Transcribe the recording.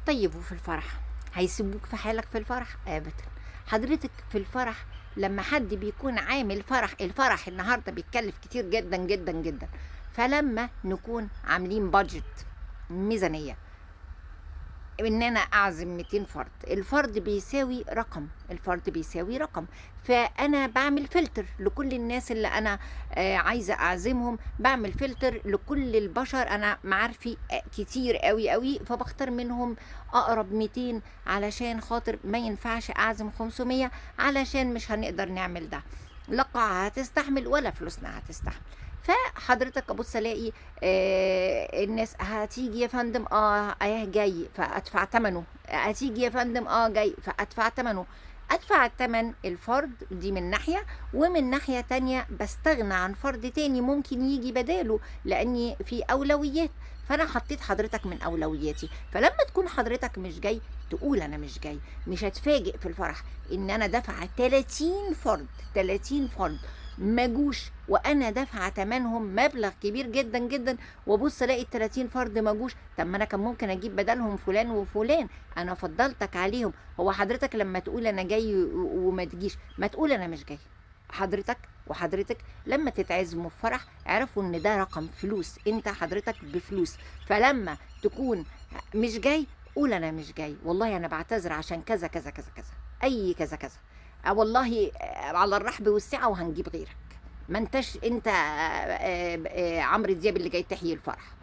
طيب وفي الفرح هيسيبوك في حالك في الفرح؟ ابدا. حضرتك في الفرح لما حد بيكون عامل فرح، الفرح النهارده بيتكلف كتير جدا جدا جدا، فلما نكون عاملين بادجت، ميزانيه، ان انا اعزم 200 فرد، الفرد بيساوي رقم، الفرد بيساوي رقم، فانا بعمل فلتر لكل الناس اللي انا عايزه اعزمهم، بعمل فلتر لكل البشر، انا معارفي كتير قوي قوي، فبختار منهم اقرب 200 علشان خاطر ما ينفعش اعزم 500 علشان مش هنقدر نعمل ده، لا قاعة هتستحمل ولا فلوسنا هتستحمل. فحضرتك ابص الاقي الناس هتيجي يا فندم، جاي فادفع ثمنه، هتيجي يا فندم جاي فادفع ثمنه، ادفع الثمن الفرد دي من ناحيه، ومن ناحيه تانية بستغنى عن فرد تاني ممكن يجي بداله لاني في اولويات، فانا حطيت حضرتك من اولوياتي. فلما تكون حضرتك مش جاي تقول انا مش جاي، مش هتفاجئ في الفرح ان انا دافعه 30 فرد، 30 فرد ما جوش وانا دافعه ثمنهم مبلغ كبير جدا جدا، وابص الاقي ال 30 فرد ما جوش. طب ما انا كان ممكن اجيب بدلهم فلان وفلان، انا فضلتك عليهم. هو حضرتك لما تقول انا جاي وما تجيش، ما تقول انا مش جاي. حضرتك وحضرتك لما تتعزموا في فرح اعرفوا ان ده رقم فلوس، انت حضرتك بفلوس، فلما تكون مش جاي قول انا مش جاي، والله انا بعتذر عشان كذا كذا كذا كذا، اي كذا كذا، والله على الرحب والسعه وهنجيب غيرك، ما انتش انت عمرو دياب اللي جاي تحيي الفرح.